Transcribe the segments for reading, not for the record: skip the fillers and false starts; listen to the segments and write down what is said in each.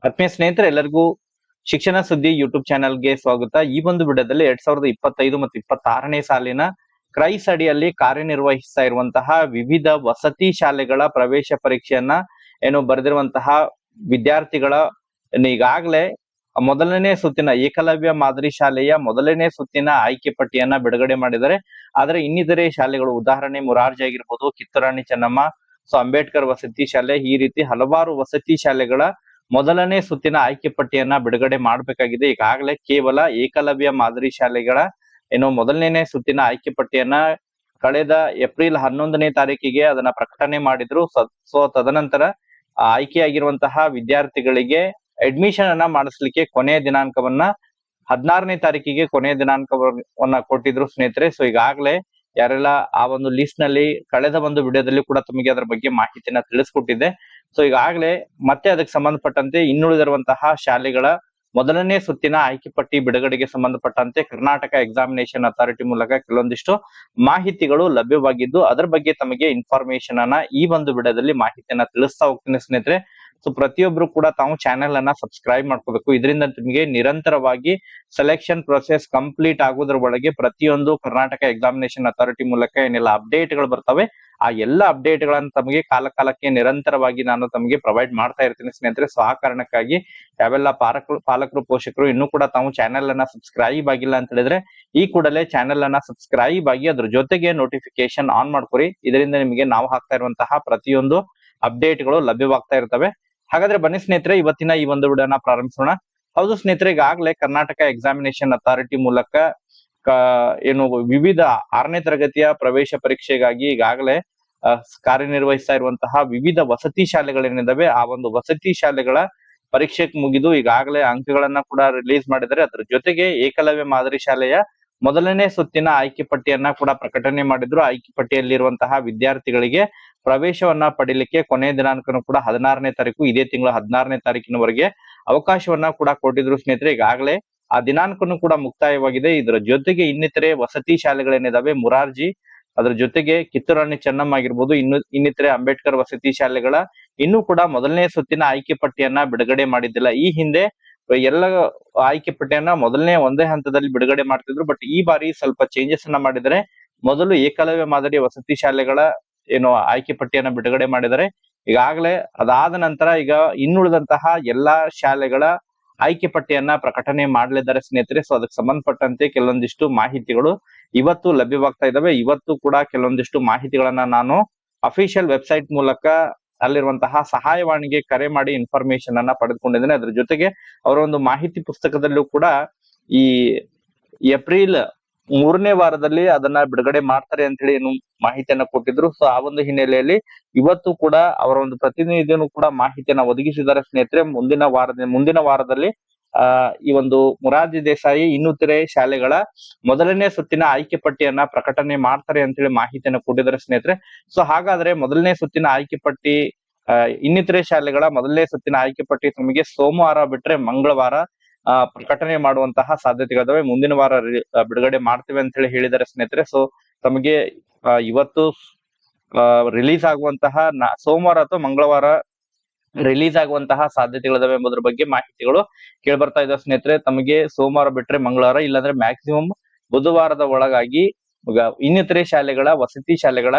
ಆತ್ಮೀಯ ಸ್ನೇಹಿತರೆ ಎಲ್ಲರಿಗೂ ಶಿಕ್ಷಣ ಸುದ್ದಿ ಯೂಟ್ಯೂಬ್ ಚಾನೆಲ್ಗೆ ಸ್ವಾಗತ. ಈ ಒಂದು ವಿಡಿಯೋದಲ್ಲಿ 2025 ಮತ್ತು 26ನೇ ಸಾಲಿನ ಕ್ರೈಸ್ ಅಡಿಯಲ್ಲಿ ಕಾರ್ಯನಿರ್ವಹಿಸ್ತಾ ಇರುವಂತಹ ವಿವಿಧ ವಸತಿ ಶಾಲೆಗಳ ಪ್ರವೇಶ ಪರೀಕ್ಷೆಯನ್ನ ಬರೆದಿರುವಂತಹ ವಿದ್ಯಾರ್ಥಿಗಳ ಈಗಾಗಲೇ ಮೊದಲನೇ ಸುತ್ತಿನ ಏಕಲವ್ಯ ಮಾದರಿ ಶಾಲೆಯ ಮೊದಲನೇ ಸುತ್ತಿನ ಆಯ್ಕೆ ಪಟ್ಟಿಯನ್ನ ಬಿಡುಗಡೆ ಮಾಡಿದ್ದಾರೆ. ಆದ್ರೆ ಇನ್ನಿತರೆ ಶಾಲೆಗಳು, ಉದಾಹರಣೆ ಮುರಾರ್ಜಿ ಆಗಿರ್ಬೋದು, ಕಿತ್ತೂರಾಣಿ ಚೆನ್ನಮ್ಮ, ಅಂಬೇಡ್ಕರ್ ವಸತಿ ಶಾಲೆ, ಈ ರೀತಿ ಹಲವಾರು ವಸತಿ ಶಾಲೆಗಳ ಮೊದಲನೇ ಸುತ್ತಿನ ಆಯ್ಕೆ ಪಟ್ಟಿಯನ್ನ ಬಿಡುಗಡೆ ಮಾಡಬೇಕಾಗಿದೆ. ಈಗಾಗಲೇ ಕೇವಲ ಏಕಲವ್ಯ ಮಾದರಿ ಶಾಲೆಗಳ ಮೊದಲನೇ ಸುತ್ತಿನ ಆಯ್ಕೆ ಪಟ್ಟಿಯನ್ನ ಕಳೆದ ಏಪ್ರಿಲ್ 11ನೇ ತಾರೀಕಿಗೆ ಅದನ್ನ ಪ್ರಕಟಣೆ ಮಾಡಿದ್ರು. ಸೊ ತದನಂತರ ಆಯ್ಕೆಯಾಗಿರುವಂತಹ ವಿದ್ಯಾರ್ಥಿಗಳಿಗೆ ಅಡ್ಮಿಷನ್ ಅನ್ನ ಮಾಡಿಸ್ಲಿಕ್ಕೆ ಕೊನೆಯ ದಿನಾಂಕವನ್ನ 16ನೇ ತಾರೀಕಿಗೆ ಕೊನೆಯ ದಿನಾಂಕವನ್ನ ಕೊಟ್ಟಿದ್ರು ಸ್ನೇಹಿತರೆ. ಸೊ ಈಗಾಗಲೇ ಯಾರೆಲ್ಲ ಆ ಒಂದು ಲಿಸ್ಟ್ ನಲ್ಲಿ ಕಳೆದ ಒಂದು ವಿಡಿಯೋದಲ್ಲಿ ಕೂಡ ತಮಗೆ ಅದರ ಬಗ್ಗೆ ಮಾಹಿತಿಯನ್ನ ತಿಳಿಸ್ಕೊಟ್ಟಿದ್ದೆ. ಸೊ ಈಗಾಗಲೇ ಮತ್ತೆ ಅದಕ್ಕೆ ಸಂಬಂಧಪಟ್ಟಂತೆ ಇನ್ನುಳಿದಿರುವಂತಹ ಶಾಲೆಗಳ ಮೊದಲನೇ ಸುತ್ತಿನ ಆಯ್ಕೆ ಪಟ್ಟಿ ಬಿಡುಗಡೆಗೆ ಸಂಬಂಧಪಟ್ಟಂತೆ ಕರ್ನಾಟಕ ಎಕ್ಸಾಮಿನೇಷನ್ ಅಥಾರಿಟಿ ಮೂಲಕ ಕೆಲವೊಂದಿಷ್ಟು ಮಾಹಿತಿಗಳು ಲಭ್ಯವಾಗಿದ್ದು, ಅದರ ಬಗ್ಗೆ ತಮಗೆ ಇನ್ಫಾರ್ಮೇಶನ್ ಅನ್ನ ಈ ಒಂದು ವಿಡಿಯೋದಲ್ಲಿ ಮಾಹಿತಿಯನ್ನ ತಿಳಿಸ್ತಾ ಹೋಗ್ತೀನಿ ಸ್ನೇಹಿತರೆ. ಸೊ ಪ್ರತಿಯೊಬ್ರು ಕೂಡ ತಾವು ಚಾನೆಲ್ ಅನ್ನ ಸಬ್ಸ್ಕ್ರೈಬ್ ಮಾಡ್ಕೋಬೇಕು. ಇದರಿಂದ ನಿಮಗೆ ನಿರಂತರವಾಗಿ ಸೆಲೆಕ್ಷನ್ ಪ್ರೊಸೆಸ್ ಕಂಪ್ಲೀಟ್ ಆಗೋದ್ರ ಒಳಗೆ ಪ್ರತಿಯೊಂದು ಕರ್ನಾಟಕ ಎಕ್ಸಾಮಿನೇಷನ್ ಅಥಾರಿಟಿ ಮೂಲಕ ಏನೆಲ್ಲ ಅಪ್ಡೇಟ್ ಗಳು ಬರ್ತವೆ, ಆ ಎಲ್ಲ ಅಪ್ಡೇಟ್ ಗಳನ್ನ ತಮಗೆ ಕಾಲಕ್ಕೆ ನಿರಂತರವಾಗಿ ನಾನು ತಮಗೆ ಪ್ರೊವೈಡ್ ಮಾಡ್ತಾ ಇರ್ತೀನಿ ಸ್ನೇಹಿತರೆ. ಸೊ ಆ ಕಾರಣಕ್ಕಾಗಿ ಯಾವೆಲ್ಲ ಪಾಲಕರು ಪೋಷಕರು ಇನ್ನೂ ಕೂಡ ತಾವು ಚಾನೆಲ್ ಅನ್ನ ಸಬ್ಸ್ಕ್ರೈಬ್ ಆಗಿಲ್ಲ ಅಂತ ಹೇಳಿದ್ರೆ ಈ ಕೂಡಲೇ ಚಾನೆಲ್ ಅನ್ನ ಸಬ್ಸ್ಕ್ರೈಬ್ ಆಗಿ ಅದ್ರ ಜೊತೆಗೆ ನೋಟಿಫಿಕೇಶನ್ ಆನ್ ಮಾಡ್ಕೊರಿ. ಇದರಿಂದ ನಿಮಗೆ ನಾವು ಹಾಕ್ತಾ ಇರುವಂತಹ ಪ್ರತಿಯೊಂದು ಅಪ್ಡೇಟ್ ಗಳು ಲಭ್ಯವಾಗ್ತಾ ಇರ್ತವೆ. ಹಾಗಾದ್ರೆ ಬನ್ನಿ ಸ್ನೇಹಿತರೆ, ಇವತ್ತಿನ ಈ ಒಂದು ವಿಡಿಯೋನ ಪ್ರಾರಂಭಿಸೋಣ. ಹೌದು ಸ್ನೇಹಿತರೆ, ಈಗಾಗಲೇ ಕರ್ನಾಟಕ ಎಕ್ಸಾಮಿನೇಷನ್ ಅಥಾರಿಟಿ ಮೂಲಕ ವಿವಿಧ 6ನೇ ತರಗತಿಯ ಪ್ರವೇಶ ಪರೀಕ್ಷೆಗಾಗಿ ಈಗಾಗಲೇ ಕಾರ್ಯನಿರ್ವಹಿಸ್ತಾ ಇರುವಂತಹ ವಿವಿಧ ವಸತಿ ಶಾಲೆಗಳೇನಿದಾವೆ, ಆ ಒಂದು ವಸತಿ ಶಾಲೆಗಳ ಪರೀಕ್ಷೆ ಮುಗಿದು ಈಗಾಗಲೇ ಅಂಕಗಳನ್ನ ಕೂಡ ರಿಲೀಸ್ ಮಾಡಿದ್ದಾರೆ. ಅದರ ಜೊತೆಗೆ ಏಕಲವ್ಯ ಮಾದರಿ ಶಾಲೆಯ ಮೊದಲನೇ ಸುತ್ತಿನ ಆಯ್ಕೆ ಪಟ್ಟಿಯನ್ನ ಕೂಡ ಪ್ರಕಟಣೆ ಮಾಡಿದ್ರು. ಆಯ್ಕೆ ಪಟ್ಟಿಯಲ್ಲಿರುವಂತಹ ವಿದ್ಯಾರ್ಥಿಗಳಿಗೆ ಪ್ರವೇಶವನ್ನ ಪಡಿಲಿಕ್ಕೆ ಕೊನೆಯ ದಿನಾಂಕನು ಕೂಡ 16ನೇ ತಾರೀಕು, ಇದೇ ತಿಂಗಳ 16ನೇ ತಾರೀಕಿನವರೆಗೆ ಅವಕಾಶವನ್ನ ಕೂಡ ಕೊಟ್ಟಿದ್ರು ಸ್ನೇಹಿತರೆ. ಈಗಾಗಲೇ ಆ ದಿನಾಂಕನು ಕೂಡ ಮುಕ್ತಾಯವಾಗಿದೆ. ಇದರ ಜೊತೆಗೆ ಇನ್ನಿತರೆ ವಸತಿ ಶಾಲೆಗಳೇನಿದಾವೆ, ಮುರಾರ್ಜಿ, ಅದರ ಜೊತೆಗೆ ಕಿತ್ತೂರಾಣಿ ಚೆನ್ನಮ್ಮ ಆಗಿರ್ಬೋದು, ಇನ್ನಿತರೆ ಅಂಬೇಡ್ಕರ್ ವಸತಿ ಶಾಲೆಗಳ ಇನ್ನೂ ಕೂಡ ಮೊದಲನೇ ಸುತ್ತಿನ ಆಯ್ಕೆ ಪಟ್ಟಿಯನ್ನ ಬಿಡುಗಡೆ ಮಾಡಿದ್ದಿಲ್ಲ. ಈ ಹಿಂದೆ ಎಲ್ಲ ಆಯ್ಕೆ ಪಟ್ಟಿಯನ್ನ ಒಂದೇ ಹಂತದಲ್ಲಿ ಬಿಡುಗಡೆ ಮಾಡ್ತಿದ್ರು. ಬಟ್ ಈ ಬಾರಿ ಸ್ವಲ್ಪ ಚೇಂಜಸ್ ಅನ್ನ ಮಾಡಿದರೆ ಮೊದಲು ಏಕಲವ್ಯ ಮಾದರಿ ವಸತಿ ಶಾಲೆಗಳ ಆಯ್ಕೆ ಪಟ್ಟಿಯನ್ನ ಬಿಡುಗಡೆ ಮಾಡಿದರೆ ಈಗಾಗಲೇ ಅದಾದ ನಂತರ ಈಗ ಇನ್ನುಳಿದಂತಹ ಎಲ್ಲಾ ಶಾಲೆಗಳ ಆಯ್ಕೆ ಪಟ್ಟಿಯನ್ನ ಪ್ರಕಟಣೆ ಮಾಡಲಿದ್ದಾರೆ ಸ್ನೇಹಿತರೆ. ಸೊ ಅದಕ್ಕೆ ಸಂಬಂಧಪಟ್ಟಂತೆ ಕೆಲವೊಂದಿಷ್ಟು ಮಾಹಿತಿಗಳು ಇವತ್ತು ಲಭ್ಯವಾಗ್ತಾ ಇದಾವೆ. ಇವತ್ತು ಕೂಡ ಕೆಲವೊಂದಿಷ್ಟು ಮಾಹಿತಿಗಳನ್ನ ನಾನು ಅಫಿಷಿಯಲ್ ವೆಬ್ಸೈಟ್ ಮೂಲಕ ಅಲ್ಲಿರುವಂತಹ ಸಹಾಯವಾಣಿಗೆ ಕರೆ ಮಾಡಿ ಇನ್ಫಾರ್ಮೇಶನ್ ಅನ್ನ ಪಡೆದುಕೊಂಡಿದ್ದೇನೆ. ಅದ್ರ ಜೊತೆಗೆ ಅವರ ಒಂದು ಮಾಹಿತಿ ಪುಸ್ತಕದಲ್ಲೂ ಕೂಡ ಈ ಏಪ್ರಿಲ್ 3ನೇ ವಾರದಲ್ಲಿ ಅದನ್ನ ಬಿಡುಗಡೆ ಮಾಡ್ತಾರೆ ಅಂತ ಹೇಳಿ ಮಾಹಿತಿಯನ್ನ ಕೊಟ್ಟಿದ್ರು. ಸೊ ಆ ಒಂದು ಹಿನ್ನೆಲೆಯಲ್ಲಿ ಇವತ್ತು ಕೂಡ ಅವರ ಒಂದು ಪ್ರತಿನಿಧಿಯನ್ನು ಕೂಡ ಮಾಹಿತಿಯನ್ನ ಒದಗಿಸಿದ್ದಾರೆ ಸ್ನೇಹಿತರೆ. ಮುಂದಿನ ವಾರದಲ್ಲಿ ಈ ಒಂದು ಮೊರಾರ್ಜಿ ದೇಸಾಯಿ ಇನ್ನಿತರೆ ಶಾಲೆಗಳ ಮೊದಲನೇ ಸುತ್ತಿನ ಆಯ್ಕೆ ಪಟ್ಟಿಯನ್ನ ಪ್ರಕಟಣೆ ಮಾಡ್ತಾರೆ ಅಂತ ಹೇಳಿ ಮಾಹಿತಿಯನ್ನ ಕೊಟ್ಟಿದ್ದಾರೆ ಸ್ನೇಹಿತರೆ. ಸೊ ಹಾಗಾದ್ರೆ ಮೊದಲನೇ ಸುತ್ತಿನ ಆಯ್ಕೆ ಪಟ್ಟಿ, ಇನ್ನಿತರೆ ಶಾಲೆಗಳ ಮೊದಲನೇ ಸುತ್ತಿನ ಆಯ್ಕೆ ಪಟ್ಟಿ ನಮಗೆ ಸೋಮವಾರ ಬಿಟ್ರೆ ಮಂಗಳವಾರ ಪ್ರಕಟಣೆ ಮಾಡುವಂತಹ ಸಾಧ್ಯತೆಗಳಿದಾವೆ. ಮುಂದಿನ ವಾರ ಬಿಡುಗಡೆ ಮಾಡ್ತೇವೆ ಅಂತ ಹೇಳಿ ಹೇಳಿದ್ದಾರೆ ಸ್ನೇಹಿತರೆ. ಸೊ ತಮಗೆ ಇವತ್ತು ರಿಲೀಸ್ ಆಗುವಂತಹ ಸೋಮವಾರ ಅಥವಾ ಮಂಗಳವಾರ ರಿಲೀಸ್ ಆಗುವಂತಹ ಸಾಧ್ಯತೆಗಳಿದಾವೆ ಎಂಬುದರ ಬಗ್ಗೆ ಮಾಹಿತಿಗಳು ಕೇಳಿ ಬರ್ತಾ ಇದ್ದಾವೆ ಸ್ನೇಹಿತರೆ. ತಮಗೆ ಸೋಮವಾರ ಬಿಟ್ರೆ ಮಂಗಳವಾರ, ಇಲ್ಲಾಂದ್ರೆ ಮ್ಯಾಕ್ಸಿಮಮ್ ಬುಧವಾರದ ಒಳಗಾಗಿ ಇನ್ನಿತರೆ ಶಾಲೆಗಳ ವಸತಿ ಶಾಲೆಗಳ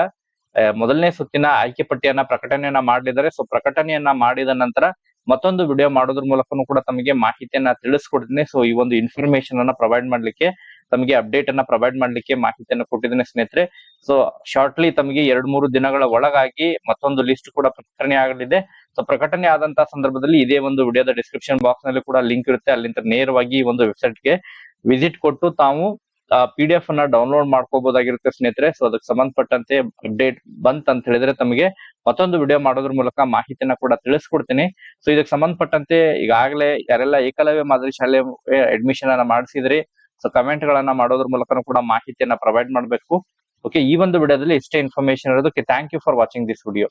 ಮೊದಲನೇ ಸುತ್ತಿನ ಆಯ್ಕೆ ಪಟ್ಟಿಯನ್ನ ಪ್ರಕಟಣೆಯನ್ನ ಮಾಡಲಿದ್ದಾರೆ. ಸೊ ಪ್ರಕಟಣೆಯನ್ನ ಮಾಡಿದ ನಂತರ ಮತ್ತೊಂದು ವಿಡಿಯೋ ಮಾಡೋದ್ರ ಮೂಲಕನೂ ಕೂಡ ತಮಗೆ ಮಾಹಿತಿಯನ್ನ ತಿಳಿಸ್ಕೊಡ್ತೀನಿ. ಸೊ ಈ ಒಂದು ಇನ್ಫಾರ್ಮೇಶನ್ ಅನ್ನ ಪ್ರೊವೈಡ್ ಮಾಡ್ಲಿಕ್ಕೆ, ತಮಗೆ ಅಪ್ಡೇಟ್ ಅನ್ನ ಪ್ರೊವೈಡ್ ಮಾಡ್ಲಿಕ್ಕೆ ಮಾಹಿತಿಯನ್ನ ಕೊಟ್ಟಿದ್ದೇನೆ ಸ್ನೇಹಿತರೆ. ಸೊ ಶಾರ್ಟ್ಲಿ ತಮಗೆ 2-3 ದಿನಗಳ ಒಳಗಾಗಿ ಮತ್ತೊಂದು ಲಿಸ್ಟ್ ಕೂಡ ಪ್ರಕಟಣೆ ಆಗಲಿದೆ. ಸೊ ಪ್ರಕಟಣೆ ಆದಂತಹ ಸಂದರ್ಭದಲ್ಲಿ ಇದೇ ಒಂದು ವಿಡಿಯೋದ ಡಿಸ್ಕ್ರಿಪ್ಷನ್ ಬಾಕ್ಸ್ ನಲ್ಲಿ ಕೂಡ ಲಿಂಕ್ ಇರುತ್ತೆ. ಅಲ್ಲಿಂದ ನೇರವಾಗಿ ಈ ಒಂದು ವೆಬ್ಸೈಟ್ ಗೆ ವಿಸಿಟ್ ಕೊಟ್ಟು ತಾವು PDF ಅನ್ನ ಡೌನ್ಲೋಡ್ ಮಾಡ್ಕೋಬಹುದಾಗಿರುತ್ತೆ ಸ್ನೇಹಿತರೆ. ಸೊ ಅದಕ್ಕೆ ಸಂಬಂಧಪಟ್ಟಂತೆ ಅಪ್ಡೇಟ್ ಬಂತ್ ಅಂತ ಹೇಳಿದ್ರೆ ತಮಗೆ ಮತ್ತೊಂದು ವಿಡಿಯೋ ಮಾಡೋದ್ರ ಮೂಲಕ ಮಾಹಿತಿಯನ್ನ ಕೂಡ ತಿಳಿಸ್ಕೊಡ್ತೀನಿ. ಸೊ ಇದಕ್ಕೆ ಸಂಬಂಧಪಟ್ಟಂತೆ ಈಗಾಗಲೇ ಯಾರೆಲ್ಲ ಏಕಲವ್ಯ ಮಾದರಿ ಶಾಲೆ ಅಡ್ಮಿಷನ್ ಅನ್ನ ಮಾಡಿಸಿದ್ರಿ, ಸೊ ಕಮೆಂಟ್ ಗಳನ್ನ ಮಾಡೋದ್ರ ಮೂಲಕ ಕೂಡ ಮಾಹಿತಿಯನ್ನ ಪ್ರೊವೈಡ್ ಮಾಡಬೇಕು. ಓಕೆ, ಈ ಒಂದು ವಿಡಿಯೋದಲ್ಲಿ ಇಷ್ಟೇ ಇನ್ಫಾರ್ಮೇಶನ್ ಇರೋದಕ್ಕೆ thank you for watching this video.